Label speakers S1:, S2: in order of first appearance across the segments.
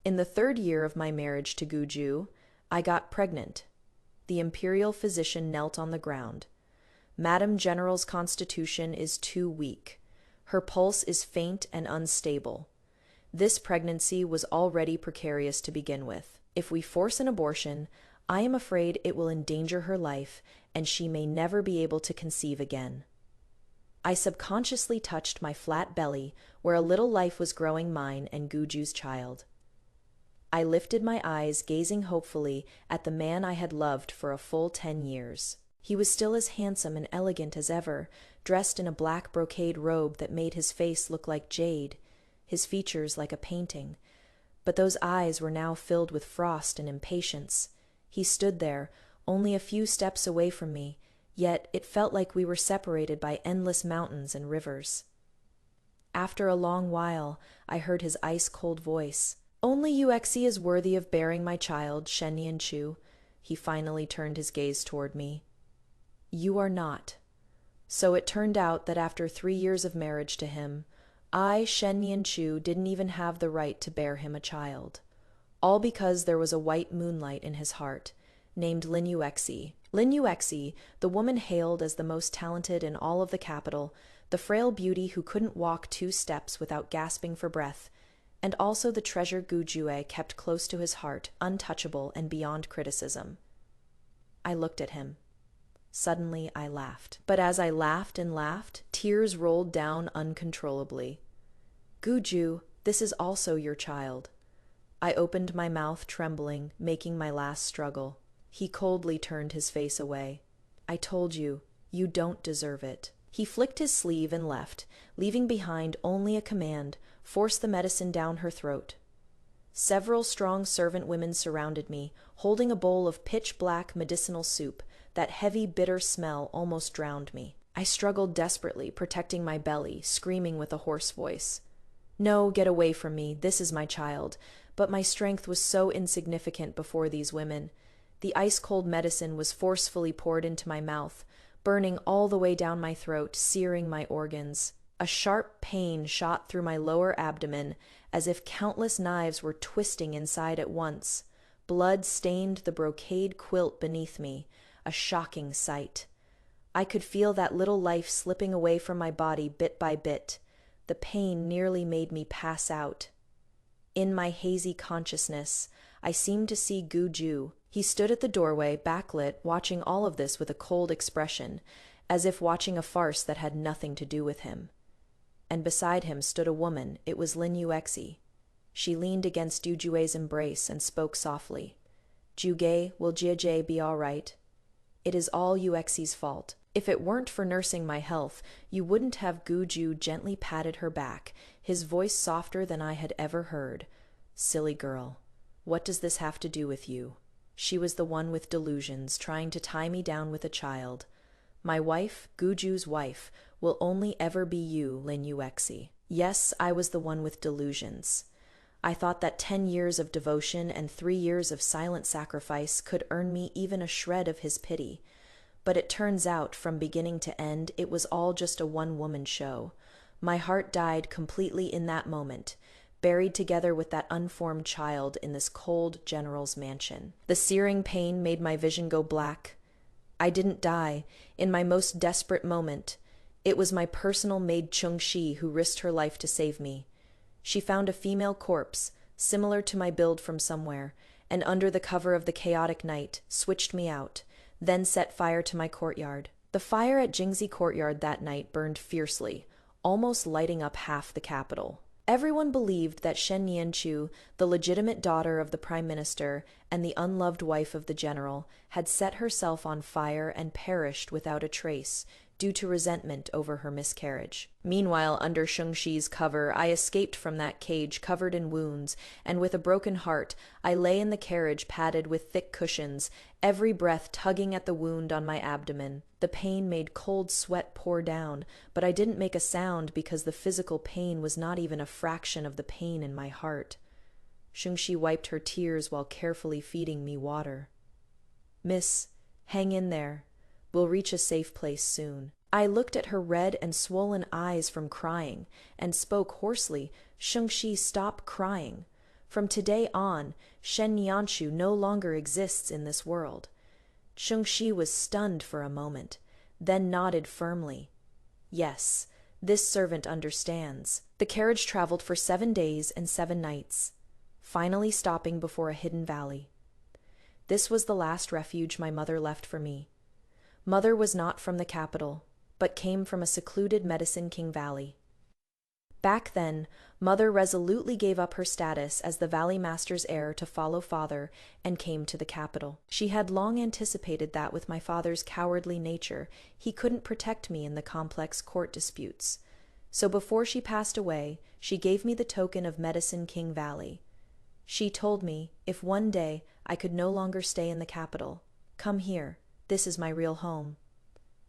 S1: In the third year of my marriage to Guju, I got pregnant. The imperial physician knelt on the ground. Madam General's constitution is too weak. Her pulse is faint and unstable. This pregnancy was already precarious to begin with. If we force an abortion, I am afraid it will endanger her life and she may never be able to conceive again. I subconsciously touched my flat belly where a little life was growing, mine and Guju's child. I lifted my eyes, gazing hopefully at the man I had loved for a full 10 years. He was still as handsome and elegant as ever, dressed in a black brocade robe that made his face look like jade, his features like a painting. But those eyes were now filled with frost and impatience. He stood there, only a few steps away from me, yet it felt like we were separated by endless mountains and rivers. After a long while, I heard his ice-cold voice. "Only Yuexi is worthy of bearing my child, Shen-Nian-Chu." He finally turned his gaze toward me. "You are not." So it turned out that after 3 years of marriage to him, I, Shen-Nian-Chu, didn't even have the right to bear him a child. All because there was a white moonlight in his heart, named Lin Yuexi. Lin Yuexi, the woman hailed as the most talented in all of the capital, the frail beauty who couldn't walk 2 steps without gasping for breath, and also the treasure Gu Jue kept close to his heart, untouchable and beyond criticism. I looked at him. Suddenly I laughed. But as I laughed and laughed, tears rolled down uncontrollably. "Guju, this is also your child." I opened my mouth, trembling, making my last struggle. He coldly turned his face away. "I told you, you don't deserve it." He flicked his sleeve and left, leaving behind only a command: force the medicine down her throat. Several strong servant women surrounded me, holding a bowl of pitch-black medicinal soup. That heavy, bitter smell almost drowned me. I struggled desperately, protecting my belly, screaming with a hoarse voice. "No, get away from me, this is my child." But my strength was so insignificant before these women. The ice-cold medicine was forcefully poured into my mouth, burning all the way down my throat, searing my organs. A sharp pain shot through my lower abdomen, as if countless knives were twisting inside at once. Blood stained the brocade quilt beneath me, a shocking sight. I could feel that little life slipping away from my body bit by bit. The pain nearly made me pass out. In my hazy consciousness, I seemed to see Gu Jue. He stood at the doorway, backlit, watching all of this with a cold expression, as if watching a farce that had nothing to do with him. And beside him stood a woman. It was Lin Yuexi. She leaned against Gu Jue's embrace and spoke softly. "Juge, will Jie be all right? It is all Yuexi's fault. If it weren't for nursing my health, you wouldn't have." Gu Jue gently patted her back, his voice softer than I had ever heard. "Silly girl, what does this have to do with you? She was the one with delusions, trying to tie me down with a child. My wife, Gu Jue's wife, will only ever be you, Lin Yuexi." Yes, I was the one with delusions. I thought that 10 years of devotion and 3 years of silent sacrifice could earn me even a shred of his pity. But it turns out, from beginning to end, it was all just a one-woman show. My heart died completely in that moment, buried together with that unformed child in this cold general's mansion. The searing pain made my vision go black. I didn't die. In my most desperate moment, it was my personal maid Chengxi who risked her life to save me. She found a female corpse, similar to my build from somewhere, and under the cover of the chaotic night, switched me out, then set fire to my courtyard. The fire at Jingxi Courtyard that night burned fiercely, almost lighting up half the capital. Everyone believed that Shen-Nian-Chu, the legitimate daughter of the prime minister and the unloved wife of the general, had set herself on fire and perished without a trace, due to resentment over her miscarriage. Meanwhile, under Shengxi's cover, I escaped from that cage covered in wounds, and with a broken heart, I lay in the carriage padded with thick cushions, every breath tugging at the wound on my abdomen. The pain made cold sweat pour down, but I didn't make a sound because the physical pain was not even a fraction of the pain in my heart. Shengxi wiped her tears while carefully feeding me water. "Miss, hang in there. We'll reach a safe place soon." I looked at her red and swollen eyes from crying, and spoke hoarsely. "Shengxi, stop crying." From today on, Shen Nianshu no longer exists in this world. Chengxi was stunned for a moment, then nodded firmly. Yes, this servant understands. The carriage traveled for 7 days and 7 nights, finally stopping before a hidden valley. This was the last refuge my mother left for me. Mother was not from the capital, but came from a secluded Medicine King Valley. Back then, Mother resolutely gave up her status as the Valley Master's heir to follow father and came to the capital. She had long anticipated that with my father's cowardly nature, he couldn't protect me in the complex court disputes. So before she passed away, she gave me the token of Medicine King Valley. She told me, if one day I could no longer stay in the capital, come here, this is my real home.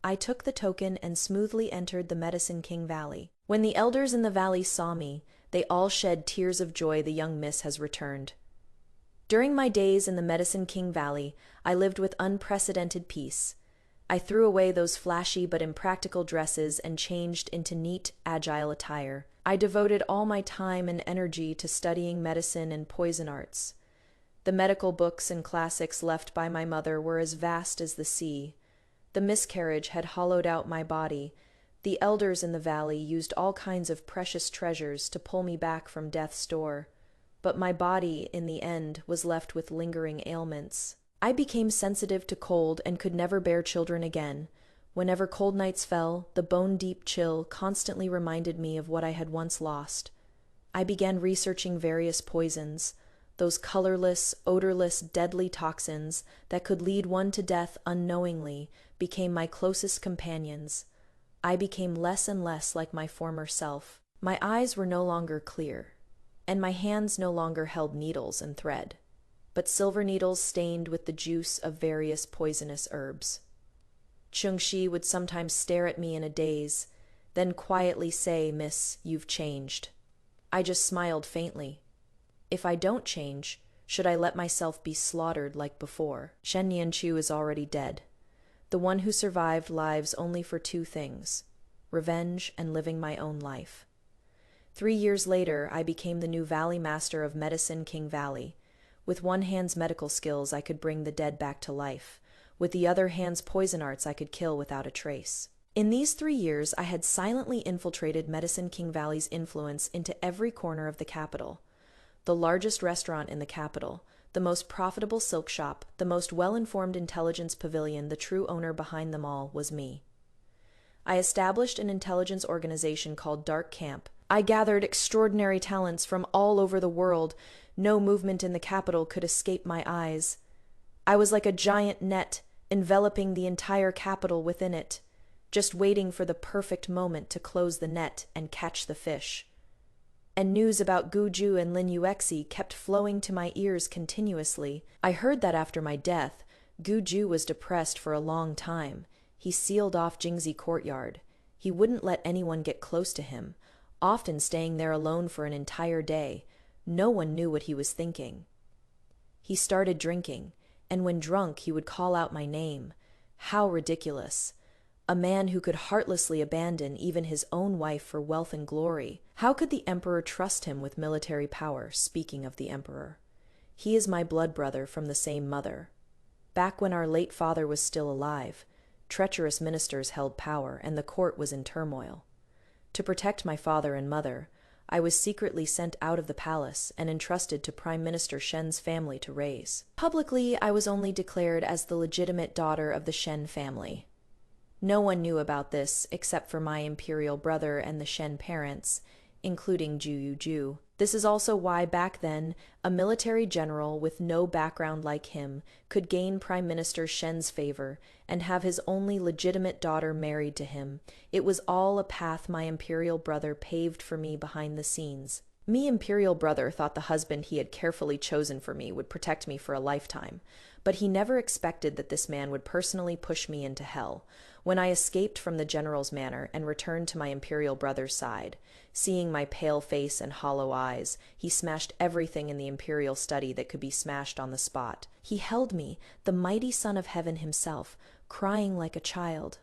S1: I took the token and smoothly entered the Medicine King Valley. When the elders in the valley saw me, they all shed tears of joy the young miss has returned. During my days in the Medicine King Valley, I lived with unprecedented peace. I threw away those flashy but impractical dresses and changed into neat, agile attire. I devoted all my time and energy to studying medicine and poison arts. The medical books and classics left by my mother were as vast as the sea. The miscarriage had hollowed out my body. The elders in the valley used all kinds of precious treasures to pull me back from death's door. But my body, in the end, was left with lingering ailments. I became sensitive to cold and could never bear children again. Whenever cold nights fell, the bone-deep chill constantly reminded me of what I had once lost. I began researching various poisons, those colorless, odorless, deadly toxins that could lead one to death unknowingly became my closest companions. I became less and less like my former self. My eyes were no longer clear, and my hands no longer held needles and thread, but silver needles stained with the juice of various poisonous herbs. Chengxi would sometimes stare at me in a daze, then quietly say, "Miss, you've changed." I just smiled faintly. If I don't change, should I let myself be slaughtered like before? Shen Nianshu is already dead. The one who survived lives only for 2 things: revenge and living my own life. 3 years later, I became the new Valley Master of Medicine King Valley. With one hand's medical skills, I could bring the dead back to life. With the other hand's poison arts, I could kill without a trace. In these 3 years, I had silently infiltrated Medicine King Valley's influence into every corner of the capital. The largest restaurant in the capital, the most profitable silk shop, the most well-informed intelligence pavilion, the true owner behind them all was me. I established an intelligence organization called Dark Camp. I gathered extraordinary talents from all over the world. No movement in the capital could escape my eyes. I was like a giant net, enveloping the entire capital within it, just waiting for the perfect moment to close the net and catch the fish. And news about Guju and Yuexi kept flowing to my ears continuously. I heard that after my death, Guju was depressed for a long time. He sealed off Jingxi courtyard. He wouldn't let anyone get close to him, often staying there alone for an entire day. No one knew what he was thinking. He started drinking, and when drunk he would call out my name. How ridiculous. A man who could heartlessly abandon even his own wife for wealth and glory. How could the emperor trust him with military power, speaking of the emperor? He is my blood brother from the same mother. Back when our late father was still alive, treacherous ministers held power and the court was in turmoil. To protect my father and mother, I was secretly sent out of the palace and entrusted to Prime Minister Shen's family to raise. Publicly, I was only declared as the legitimate daughter of the Shen family. No one knew about this except for my imperial brother and the Shen parents, including Gu Jue. This is also why back then, a military general with no background like him could gain Prime Minister Shen's favor and have his only legitimate daughter married to him. It was all a path my imperial brother paved for me behind the scenes. Me imperial brother thought the husband he had carefully chosen for me would protect me for a lifetime, but he never expected that this man would personally push me into hell. When I escaped from the general's manor and returned to my imperial brother's side, seeing my pale face and hollow eyes, he smashed everything in the imperial study that could be smashed on the spot. He held me, the mighty son of heaven himself, crying like a child.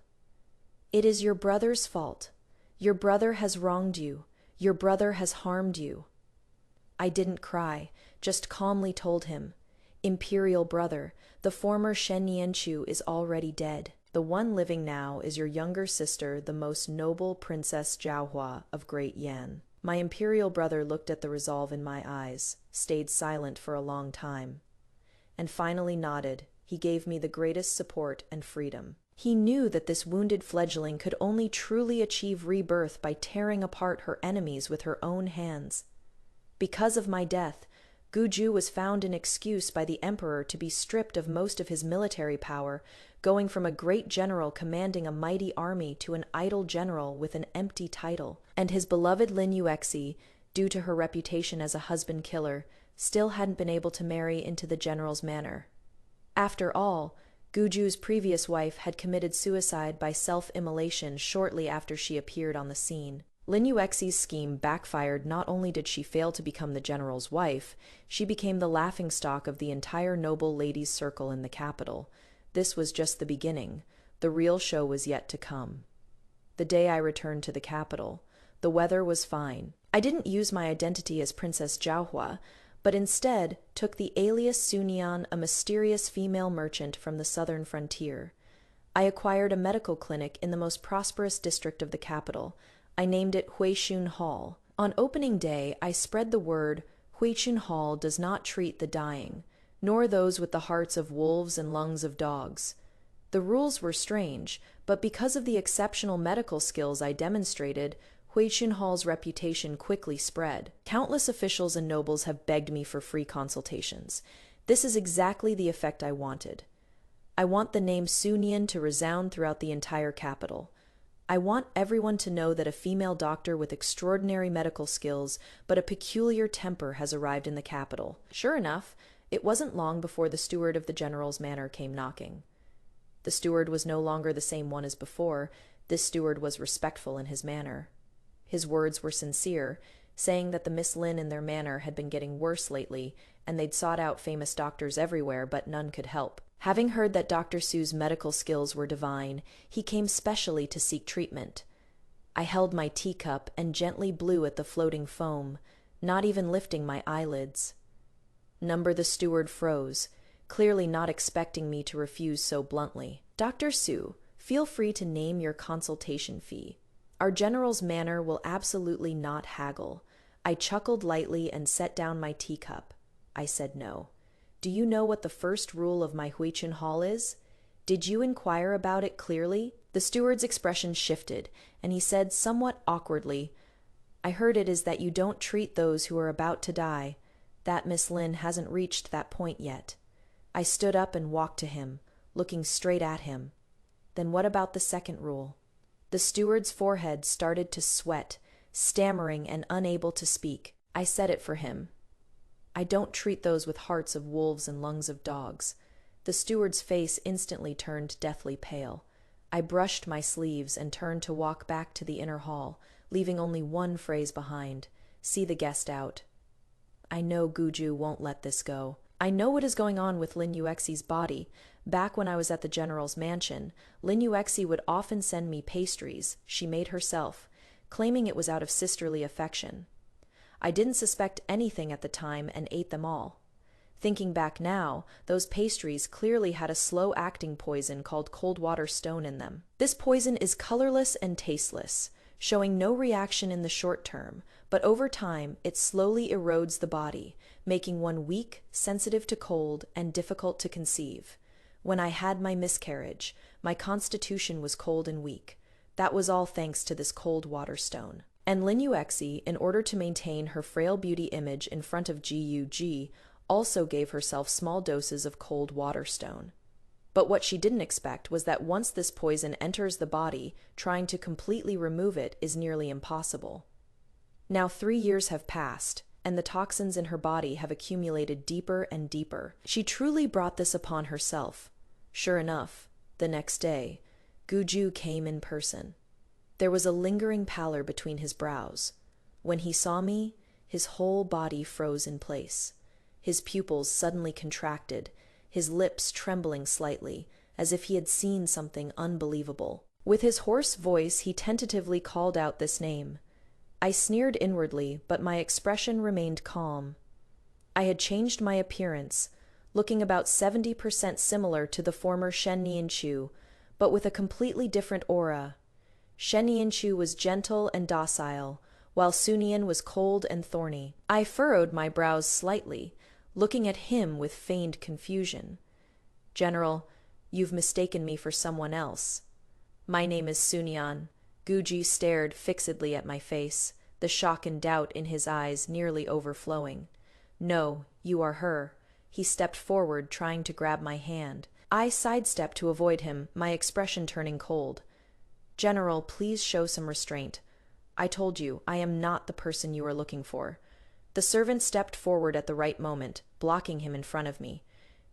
S1: "It is your brother's fault. Your brother has wronged you. Your brother has harmed you." I didn't cry. just calmly told him, "Imperial brother, the former Shen Yanchu is already dead. The one living now is your younger sister, the most noble Princess Jiahua of Great Yan." My imperial brother looked at the resolve in my eyes, stayed silent for a long time, and finally nodded. He gave me the greatest support and freedom. He knew that this wounded fledgling could only truly achieve rebirth by tearing apart her enemies with her own hands. Because of my death, Guju was found an excuse by the emperor to be stripped of most of his military power, going from a great general commanding a mighty army to an idle general with an empty title. And his beloved Lin Yuexi, due to her reputation as a husband killer, still hadn't been able to marry into the general's manor. After all, Guju's previous wife had committed suicide by self-immolation shortly after she appeared on the scene. Lin Yuexi's scheme backfired. Not only did she fail to become the general's wife, she became the laughingstock of the entire noble ladies' circle in the capital. This was just the beginning. The real show was yet to come. The day I returned to the capital, the weather was fine. I didn't use my identity as Princess Jiahua, but instead took the alias Sunian, a mysterious female merchant from the southern frontier. I acquired a medical clinic in the most prosperous district of the capital. I named it Huishun Hall. On opening day, I spread the word, "Huishun Hall does not treat the dying, nor those with the hearts of wolves and lungs of dogs." The rules were strange, but because of the exceptional medical skills I demonstrated, Huishun Hall's reputation quickly spread. Countless officials and nobles have begged me for free consultations. This is exactly the effect I wanted. I want the name Sunian to resound throughout the entire capital. I want everyone to know that a female doctor with extraordinary medical skills but a peculiar temper has arrived in the capital. Sure enough, it wasn't long before the steward of the general's manor came knocking. The steward was no longer the same one as before. This steward was respectful in his manner. His words were sincere, saying that the Miss Lin in their manor had been getting worse lately, and they'd sought out famous doctors everywhere, but none could help. Having heard that Dr. Su's medical skills were divine, he came specially to seek treatment. I held my teacup and gently blew at the floating foam, not even lifting my eyelids. The steward froze, clearly not expecting me to refuse so bluntly. "Dr. Su, feel free to name your consultation fee. Our general's manor will absolutely not haggle." I chuckled lightly and set down my teacup. I said no. "Do you know what the first rule of my Huichin Hall is? Did you inquire about it clearly?" The steward's expression shifted, and he said somewhat awkwardly, "I heard it is that you don't treat those who are about to die. That Miss Lin hasn't reached that point yet." I stood up and walked to him, looking straight at him. "Then what about the second rule?" The steward's forehead started to sweat, stammering and unable to speak. I said it for him. "I don't treat those with hearts of wolves and lungs of dogs." The steward's face instantly turned deathly pale. I brushed my sleeves and turned to walk back to the inner hall, leaving only one phrase behind: "See the guest out." I know Guju won't let this go. I know what is going on with Lin Yuexi's body. Back when I was at the general's mansion, Lin Yuexi would often send me pastries she made herself, claiming it was out of sisterly affection. I didn't suspect anything at the time and ate them all. Thinking back now, those pastries clearly had a slow-acting poison called cold water stone in them. This poison is colorless and tasteless, showing no reaction in the short term, but over time it slowly erodes the body, making one weak, sensitive to cold, and difficult to conceive. When I had my miscarriage, my constitution was cold and weak. That was all thanks to this cold water stone. And Lin Yuexi, in order to maintain her frail beauty image in front of Guju, also gave herself small doses of cold water stone. But what she didn't expect was that once this poison enters the body, trying to completely remove it is nearly impossible. Now 3 years have passed, and the toxins in her body have accumulated deeper and deeper. She truly brought this upon herself. Sure enough, the next day, Guju came in person. There was a lingering pallor between his brows. When he saw me, his whole body froze in place. His pupils suddenly contracted, his lips trembling slightly, as if he had seen something unbelievable. With his hoarse voice, he tentatively called out this name. I sneered inwardly, but my expression remained calm. I had changed my appearance, looking about 70% similar to the former Shen Nianchu, but with a completely different aura. Shen Nianchu was gentle and docile, while Sunian was cold and thorny. I furrowed my brows slightly, looking at him with feigned confusion. General, you've mistaken me for someone else. My name is Sunian. Guju stared fixedly at my face, the shock and doubt in his eyes nearly overflowing. No, you are her. He stepped forward, trying to grab my hand. I sidestepped to avoid him, my expression turning cold. General, please show some restraint. I told you, I am not the person you are looking for. The servant stepped forward at the right moment, blocking him in front of me.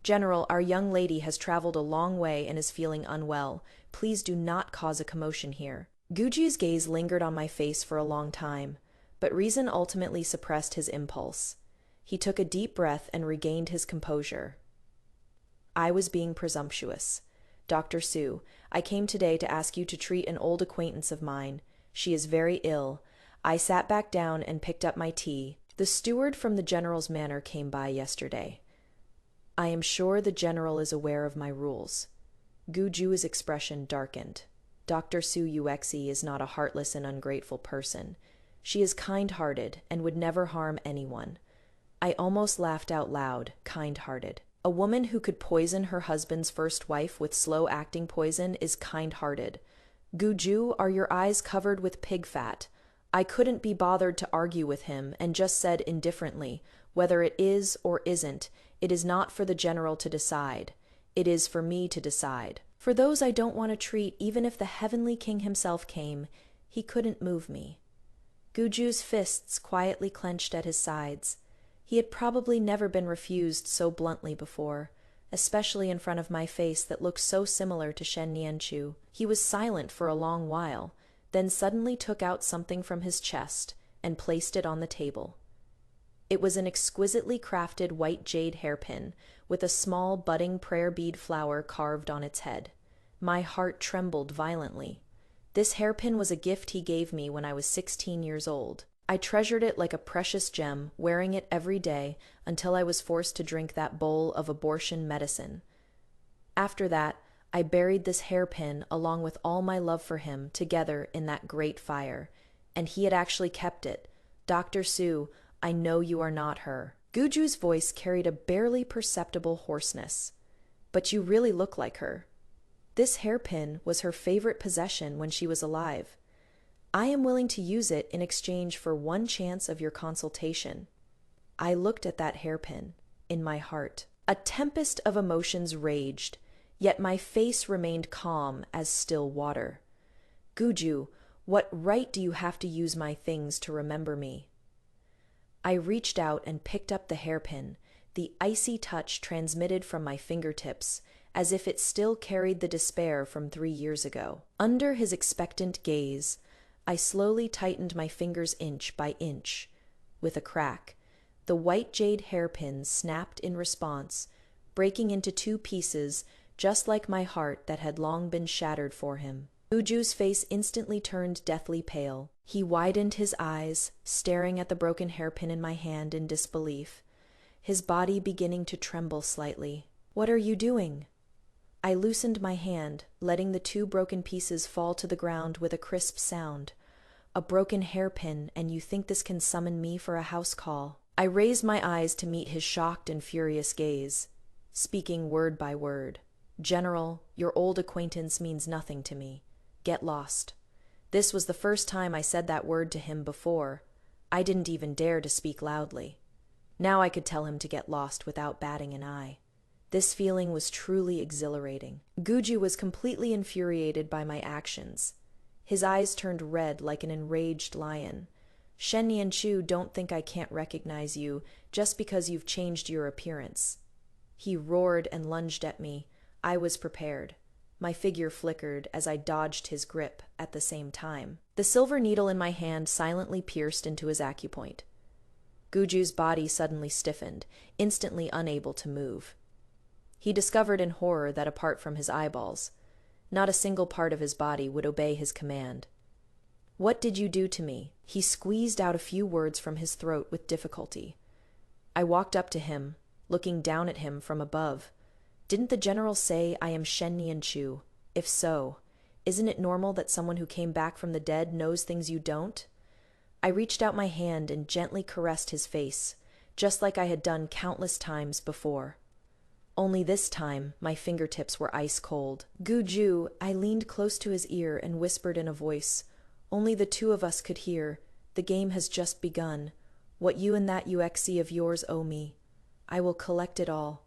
S1: General, our young lady has traveled a long way and is feeling unwell. Please do not cause a commotion here. Guju's gaze lingered on my face for a long time, but reason ultimately suppressed his impulse. He took a deep breath and regained his composure. I was being presumptuous. Dr. Su, I came today to ask you to treat an old acquaintance of mine. She is very ill. I sat back down and picked up my tea. The steward from the general's manor came by yesterday. I am sure the general is aware of my rules. Gu Jue's expression darkened. Dr. Su Yuexi is not a heartless and ungrateful person. She is kind-hearted and would never harm anyone. I almost laughed out loud, kind-hearted. A woman who could poison her husband's first wife with slow-acting poison is kind-hearted. Guju, are your eyes covered with pig fat? I couldn't be bothered to argue with him and just said indifferently, whether it is or isn't, it is not for the general to decide. It is for me to decide. For those I don't want to treat, even if the heavenly king himself came, he couldn't move me. Guju's fists quietly clenched at his sides. He had probably never been refused so bluntly before, especially in front of my face that looked so similar to Shen Nianchu. He was silent for a long while, then suddenly took out something from his chest and placed it on the table. It was an exquisitely crafted white jade hairpin with a small budding prayer bead flower carved on its head. My heart trembled violently. This hairpin was a gift he gave me when I was 16 years old. I treasured it like a precious gem, wearing it every day until I was forced to drink that bowl of abortion medicine. After that, I buried this hairpin along with all my love for him together in that great fire, and he had actually kept it. Dr. Su, I know you are not her. Guju's voice carried a barely perceptible hoarseness. But you really look like her. This hairpin was her favorite possession when she was alive. I am willing to use it in exchange for one chance of your consultation. I looked at that hairpin, in my heart. A tempest of emotions raged, yet my face remained calm as still water. Guju, what right do you have to use my things to remember me? I reached out and picked up the hairpin, the icy touch transmitted from my fingertips, as if it still carried the despair from 3 years ago. Under his expectant gaze, I slowly tightened my fingers inch by inch. With a crack, the white jade hairpin snapped in response, breaking into 2 pieces, just like my heart that had long been shattered for him. Guju's face instantly turned deathly pale. He widened his eyes, staring at the broken hairpin in my hand in disbelief, his body beginning to tremble slightly. What are you doing? I loosened my hand, letting the 2 broken pieces fall to the ground with a crisp sound. A broken hairpin, and you think this can summon me for a house call? I raised my eyes to meet his shocked and furious gaze, speaking word by word. General, your old acquaintance means nothing to me. Get lost. This was the first time I said that word to him before. I didn't even dare to speak loudly. Now I could tell him to get lost without batting an eye. This feeling was truly exhilarating. Guju was completely infuriated by my actions. His eyes turned red like an enraged lion. Shen Nianchu, don't think I can't recognize you just because you've changed your appearance. He roared and lunged at me. I was prepared. My figure flickered as I dodged his grip at the same time. The silver needle in my hand silently pierced into his acupoint. Guju's body suddenly stiffened, instantly unable to move. He discovered in horror that apart from his eyeballs, not a single part of his body would obey his command. What did you do to me? He squeezed out a few words from his throat with difficulty. I walked up to him, looking down at him from above. Didn't the general say I am Shen Nianchu? If so, isn't it normal that someone who came back from the dead knows things you don't? I reached out my hand and gently caressed his face, just like I had done countless times before. Only this time, my fingertips were ice cold. Guju, I leaned close to his ear and whispered in a voice only the two of us could hear. The game has just begun. What you and that Yuexi of yours owe me, I will collect it all.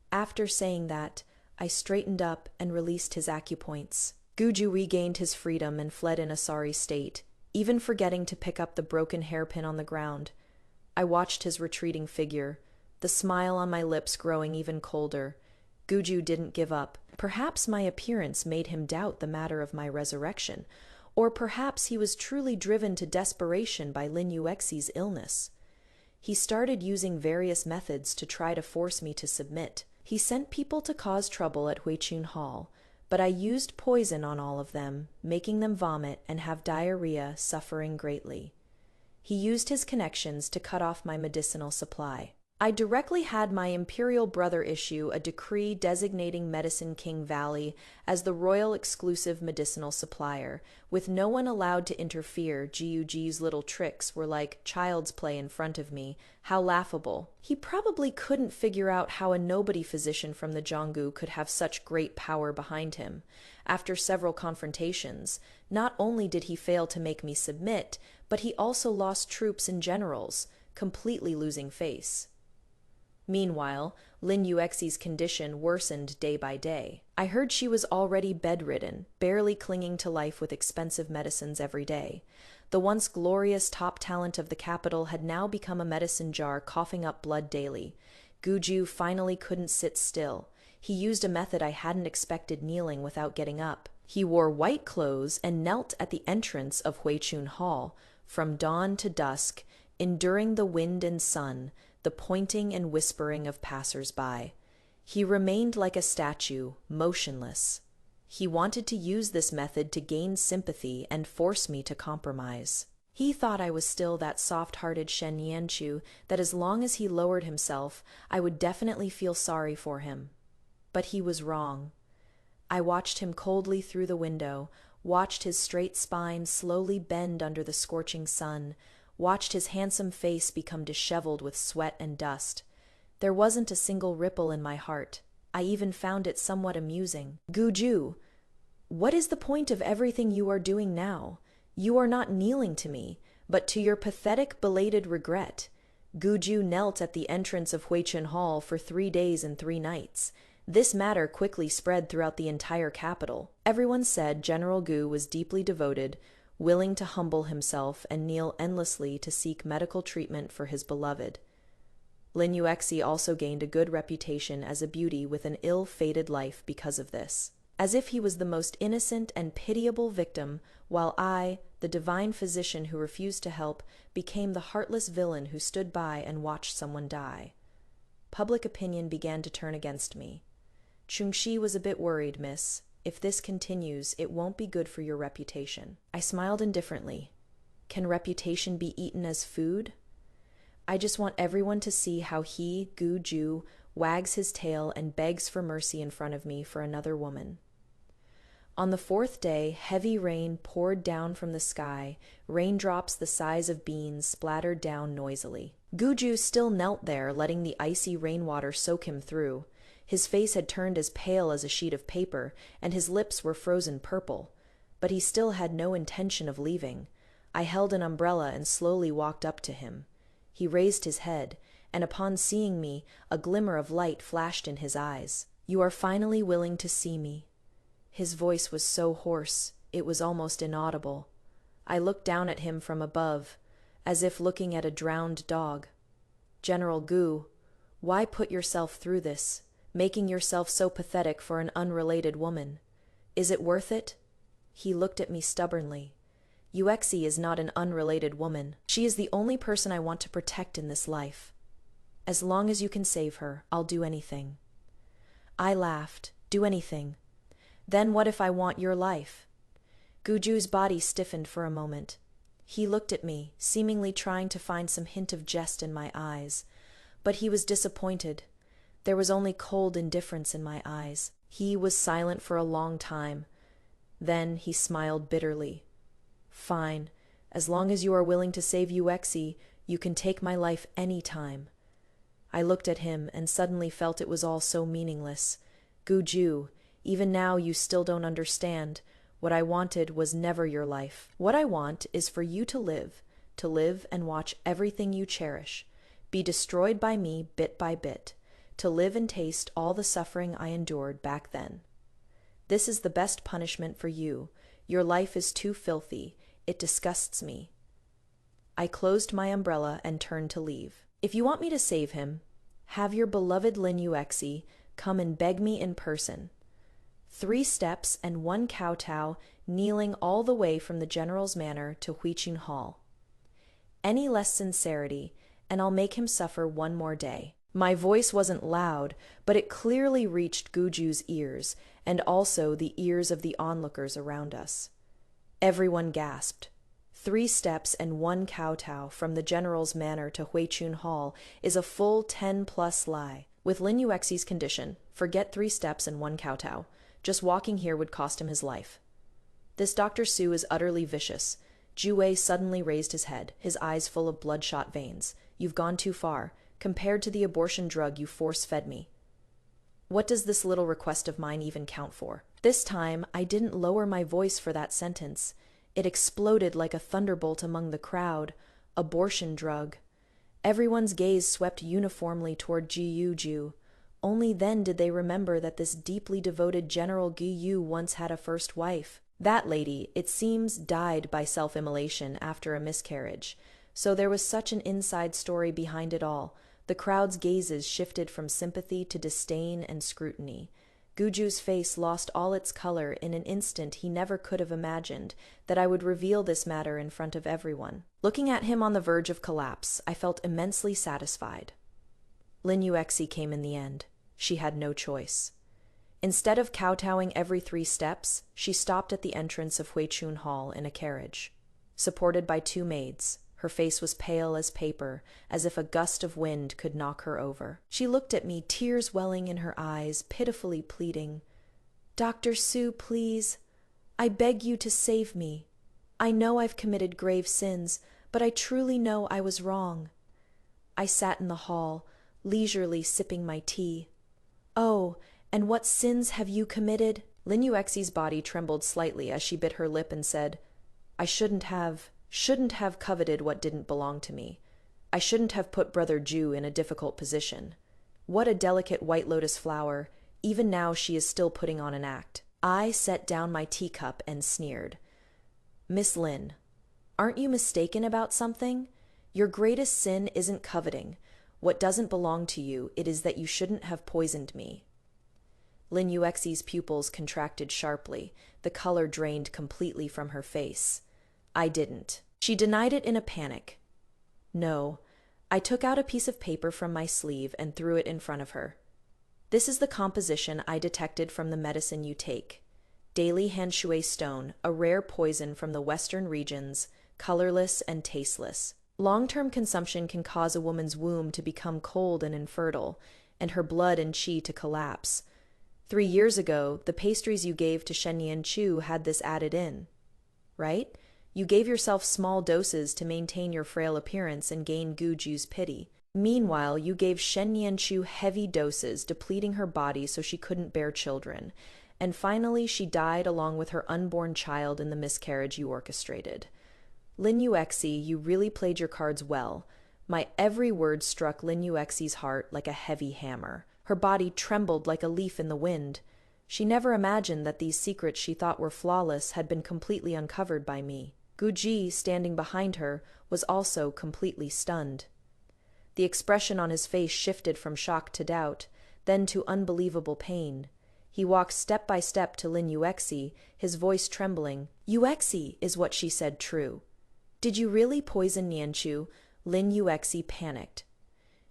S1: After saying that, I straightened up and released his acupoints. Guju regained his freedom and fled in a sorry state, even forgetting to pick up the broken hairpin on the ground. I watched his retreating figure, the smile on my lips growing even colder. Guju didn't give up. Perhaps my appearance made him doubt the matter of my resurrection, or perhaps he was truly driven to desperation by Lin Yuexi's illness. He started using various methods to try to force me to submit. He sent people to cause trouble at Huichun Hall, but I used poison on all of them, making them vomit and have diarrhea, suffering greatly. He used his connections to cut off my medicinal supply. I directly had my imperial brother issue a decree designating Medicine King Valley as the royal exclusive medicinal supplier, with no one allowed to interfere. Guju's little tricks were like child's play in front of me. How laughable. He probably couldn't figure out how a nobody physician from the Jianggu could have such great power behind him. After several confrontations, not only did he fail to make me submit, but he also lost troops and generals, completely losing face. Meanwhile, Lin Yuexi's condition worsened day by day. I heard she was already bedridden, barely clinging to life with expensive medicines every day. The once glorious top talent of the capital had now become a medicine jar coughing up blood daily. Guju finally couldn't sit still. He used a method I hadn't expected, kneeling without getting up. He wore white clothes and knelt at the entrance of Huichun Hall, from dawn to dusk, enduring the wind and sun, the pointing and whispering of passers-by. He remained like a statue, motionless. He wanted to use this method to gain sympathy and force me to compromise. He thought I was still that soft-hearted Shen Nianchu, that as long as he lowered himself, I would definitely feel sorry for him. But he was wrong. I watched him coldly through the window, watched his straight spine slowly bend under the scorching sun, watched his handsome face become disheveled with sweat and dust. There wasn't a single ripple in my heart. I even found it somewhat amusing. Guju, what is the point of everything you are doing now? You are not kneeling to me, but to your pathetic belated regret. Guju knelt at the entrance of Huichun Hall for 3 days and 3 nights. This matter quickly spread throughout the entire capital. Everyone said General Gu was deeply devoted, willing to humble himself and kneel endlessly to seek medical treatment for his beloved. Lin Yuexi also gained a good reputation as a beauty with an ill-fated life because of this, as if he was the most innocent and pitiable victim, while I, the divine physician who refused to help, became the heartless villain who stood by and watched someone die. Public opinion began to turn against me. Chungxi was a bit worried, miss. If this continues, it won't be good for your reputation. I smiled indifferently. Can reputation be eaten as food? I just want everyone to see how he, Gu Jue, wags his tail and begs for mercy in front of me for another woman. On the 4th day, heavy rain poured down from the sky. Raindrops the size of beans splattered down noisily. Guju still knelt there, letting the icy rainwater soak him through. His face had turned as pale as a sheet of paper, and his lips were frozen purple. But he still had no intention of leaving. I held an umbrella and slowly walked up to him. He raised his head, and upon seeing me, a glimmer of light flashed in his eyes. "You are finally willing to see me." His voice was so hoarse, it was almost inaudible. I looked down at him from above, as if looking at a drowned dog. "General Gu, why put yourself through this, making yourself so pathetic for an unrelated woman? Is it worth it?" He looked at me stubbornly. "Yuexi is not an unrelated woman. She is the only person I want to protect in this life. As long as you can save her, I'll do anything." I laughed. "Do anything? Then what if I want your life?" Guju's body stiffened for a moment. He looked at me, seemingly trying to find some hint of jest in my eyes. but he was disappointed. There was only cold indifference in my eyes. He was silent for a long time. Then he smiled bitterly. "Fine. As long as you are willing to save Yuexi, you can take my life any time." I looked at him and suddenly felt it was all so meaningless. Guju, even now you still don't understand. What I wanted was never your life. What I want is for you to live and watch everything you cherish, be destroyed by me bit by bit, to live and taste all the suffering I endured back then. This is the best punishment for you. Your life is too filthy. It disgusts me. I closed my umbrella and turned to leave. If you want me to save him, have your beloved Lin Yuexi come and beg me in person. 3 steps and 1 kowtow, kneeling all the way from the general's manor to Huiqun Hall. Any less sincerity, and I'll make him suffer one more day. My voice wasn't loud, but it clearly reached Guju's ears, and also the ears of the onlookers around us. Everyone gasped. 3 steps and 1 kowtow from the general's manor to Huiqun Hall is a full 10+ lie. With Lin Yuexi's condition, forget 3 steps and 1 kowtow. Just walking here would cost him his life. This Dr. Su is utterly vicious. Jue suddenly raised his head, his eyes full of bloodshot veins. You've gone too far, compared to the abortion drug you force-fed me. What does this little request of mine even count for? This time, I didn't lower my voice for that sentence. It exploded like a thunderbolt among the crowd. Abortion drug. Everyone's gaze swept uniformly toward Guju. Only then did they remember that this deeply devoted General Guju once had a first wife. That lady, it seems, died by self-immolation after a miscarriage. So there was such an inside story behind it all. The crowd's gazes shifted from sympathy to disdain and scrutiny. Guju's face lost all its color in an instant. He never could have imagined that I would reveal this matter in front of everyone. Looking at him on the verge of collapse, I felt immensely satisfied. Lin Yuexi came in the end. She had no choice. Instead of kowtowing every 3 steps, she stopped at the entrance of Huiqun Hall in a carriage, supported by 2 maids. Her face was pale as paper, as if a gust of wind could knock her over. She looked at me, tears welling in her eyes, pitifully pleading, "Dr. Su, please. I beg you to save me. I know I've committed grave sins, but I truly know I was wrong." I sat in the hall, leisurely sipping my tea. "Oh, and what sins have you committed?" Lin Yuexi's body trembled slightly as she bit her lip and said, "I shouldn't have coveted what didn't belong to me. I shouldn't have put Brother Ju in a difficult position. What a delicate white lotus flower. Even now she is still putting on an act." I set down my teacup and sneered. "Miss Lin, aren't you mistaken about something? Your greatest sin isn't coveting. What doesn't belong to you, it is that you shouldn't have poisoned me." Lin Yuexi's pupils contracted sharply. The color drained completely from her face. "I didn't." She denied it in a panic. "No." I took out a piece of paper from my sleeve and threw it in front of her. "This is the composition I detected from the medicine you take. Daily Hanshui stone, a rare poison from the western regions, colorless and tasteless. Long-term consumption can cause a woman's womb to become cold and infertile, and her blood and qi to collapse. 3 years ago, the pastries you gave to Shen Chu had this added in. Right? You gave yourself small doses to maintain your frail appearance and gain Guju's pity. Meanwhile, you gave Shen Chu heavy doses, depleting her body so she couldn't bear children. And finally, she died along with her unborn child in the miscarriage you orchestrated. Lin Yuexi, you really played your cards well." My every word struck Lin Yuexi's heart like a heavy hammer. Her body trembled like a leaf in the wind. She never imagined that these secrets she thought were flawless had been completely uncovered by me. Guju, standing behind her, was also completely stunned. The expression on his face shifted from shock to doubt, then to unbelievable pain. He walked step by step to Lin Yuexi, his voice trembling. "Yuexi, is what she said true? Did you really poison Nianchu?" Lin Yuexi panicked.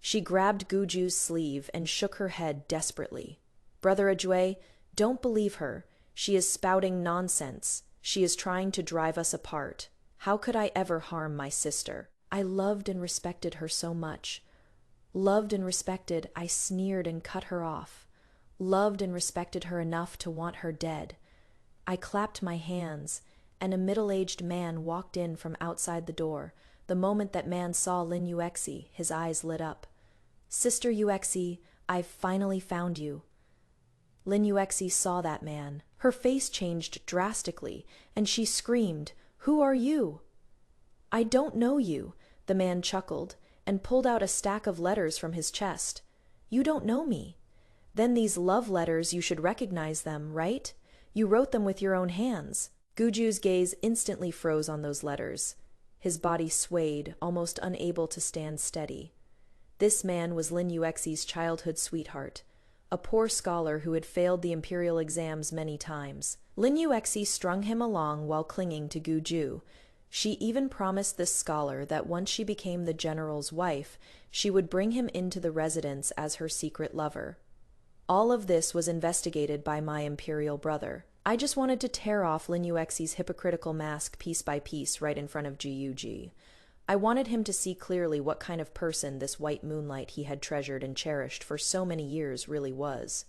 S1: She grabbed Guju's sleeve and shook her head desperately. "Brother Jue, don't believe her. She is spouting nonsense. She is trying to drive us apart. How could I ever harm my sister? I loved and respected her so much. Loved and respected, I sneered and cut her off. Loved and respected her enough to want her dead. I clapped my hands, and a middle-aged man walked in from outside the door. The moment that man saw Lin Yuexi, his eyes lit up. "Sister Yuexi, I've finally found you." Lin Yuexi saw that man. Her face changed drastically, and she screamed, "Who are you?" "I don't know you," the man chuckled, and pulled out a stack of letters from his chest. "You don't know me. Then these love letters, you should recognize them, right? You wrote them with your own hands." Guju's gaze instantly froze on those letters. His body swayed, almost unable to stand steady. This man was Lin Yuexi's childhood sweetheart, a poor scholar who had failed the imperial exams many times. Lin Yuexi strung him along while clinging to Gu Jue. She even promised this scholar that once she became the general's wife, she would bring him into the residence as her secret lover. All of this was investigated by my imperial brother. I just wanted to tear off Lin Yuexi's hypocritical mask piece by piece right in front of Guju. I wanted him to see clearly what kind of person this white moonlight he had treasured and cherished for so many years really was.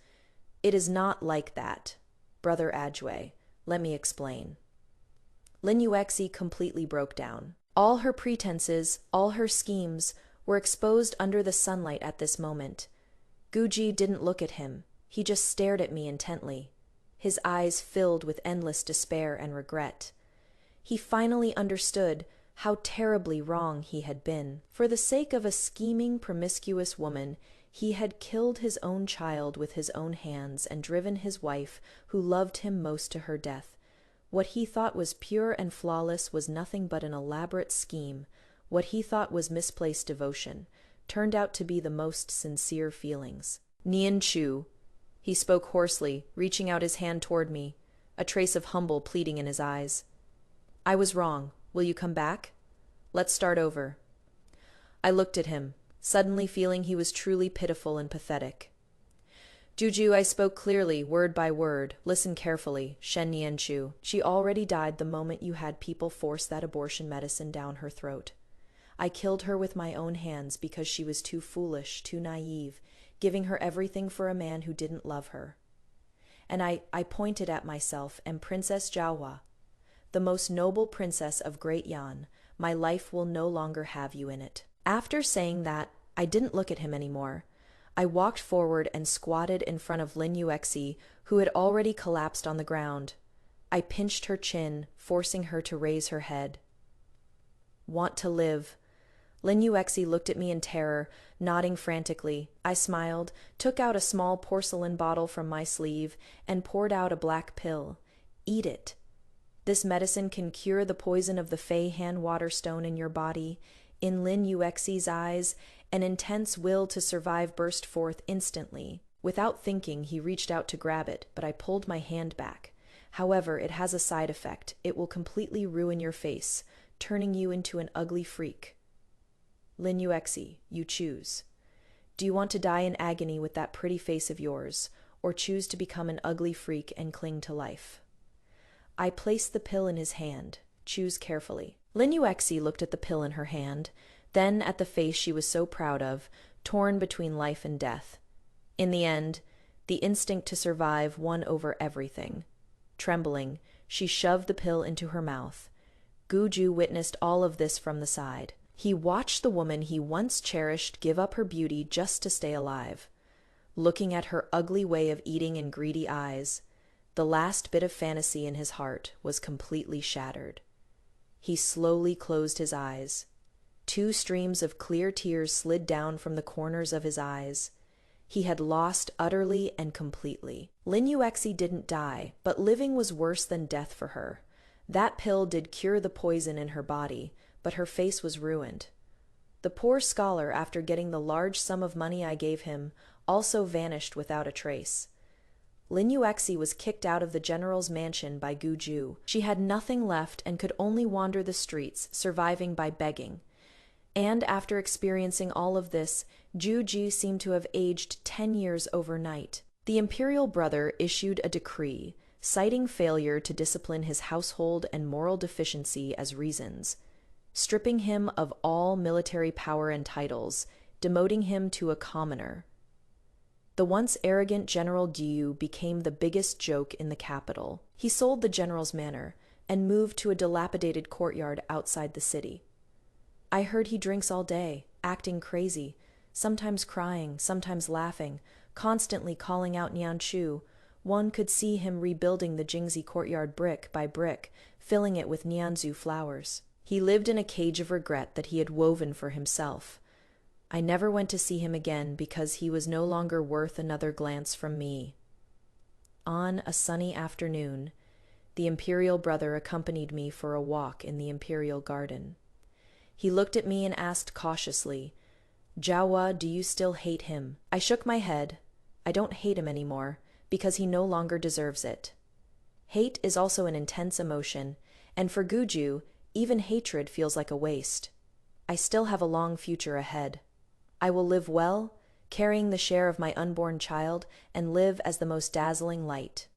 S1: "It is not like that, Brother Ajue. Let me explain." Lin Yuexi completely broke down. All her pretenses, all her schemes, were exposed under the sunlight at this moment. Guju didn't look at him. He just stared at me intently. His eyes filled with endless despair and regret. He finally understood how terribly wrong he had been. For the sake of a scheming, promiscuous woman, he had killed his own child with his own hands and driven his wife, who loved him most, to her death. What he thought was pure and flawless was nothing but an elaborate scheme. What he thought was misplaced devotion turned out to be the most sincere feelings. "Nian Chu," he spoke hoarsely, reaching out his hand toward me, a trace of humble pleading in his eyes. "I was wrong. Will you come back? Let's start over." I looked at him, suddenly feeling he was truly pitiful and pathetic. "Guju," I spoke clearly, word by word. "Listen carefully. Shen Nianchu. She already died the moment you had people force that abortion medicine down her throat. I killed her with my own hands because she was too foolish, too naive, giving her everything for a man who didn't love her. And I pointed at myself and Princess Jiahua, the most noble princess of Great Yan. My life will no longer have you in it." After saying that, I didn't look at him anymore. I walked forward and squatted in front of Lin Yuexi, who had already collapsed on the ground. I pinched her chin, forcing her to raise her head. "Want to live." Lin Yuexi looked at me in terror, nodding frantically. I smiled, took out a small porcelain bottle from my sleeve, and poured out a black pill. "Eat it. This medicine can cure the poison of the Fei Han water stone in your body." In Lin Yuexi's eyes, an intense will to survive burst forth instantly. Without thinking, he reached out to grab it, but I pulled my hand back. "However, it has a side effect. It will completely ruin your face, turning you into an ugly freak. Lin Yuexi, you choose. Do you want to die in agony with that pretty face of yours, or choose to become an ugly freak and cling to life?" I placed the pill in his hand. "Choose carefully." Lin Yuexi looked at the pill in her hand, then at the face she was so proud of, torn between life and death. In the end, the instinct to survive won over everything. Trembling, she shoved the pill into her mouth. Guju witnessed all of this from the side. He watched the woman he once cherished give up her beauty just to stay alive. Looking at her ugly way of eating and greedy eyes, the last bit of fantasy in his heart was completely shattered. He slowly closed his eyes. 2 streams of clear tears slid down from the corners of his eyes. He had lost utterly and completely. Lin Yuexi didn't die, but living was worse than death for her. That pill did cure the poison in her body, but her face was ruined. The poor scholar, after getting the large sum of money I gave him, also vanished without a trace. Lin Yuexi was kicked out of the general's mansion by Guju. She had nothing left and could only wander the streets, surviving by begging. And after experiencing all of this, Gu Jue seemed to have aged 10 years overnight. The imperial brother issued a decree, citing failure to discipline his household and moral deficiency as reasons, stripping him of all military power and titles, demoting him to a commoner. The once arrogant General Gu became the biggest joke in the capital. He sold the general's manor and moved to a dilapidated courtyard outside the city. I heard he drinks all day, acting crazy, sometimes crying, sometimes laughing, constantly calling out Nianchu. One could see him rebuilding the Jingzi courtyard brick by brick, filling it with Nianzu flowers. He lived in a cage of regret that he had woven for himself. I never went to see him again because he was no longer worth another glance from me. On a sunny afternoon, the imperial brother accompanied me for a walk in the imperial garden. He looked at me and asked cautiously, "Jawa, do you still hate him?" I shook my head. I don't hate him anymore, because he no longer deserves it. Hate is also an intense emotion, and for Guju, even hatred feels like a waste. I still have a long future ahead. I will live well, carrying the share of my unborn child, and live as the most dazzling light.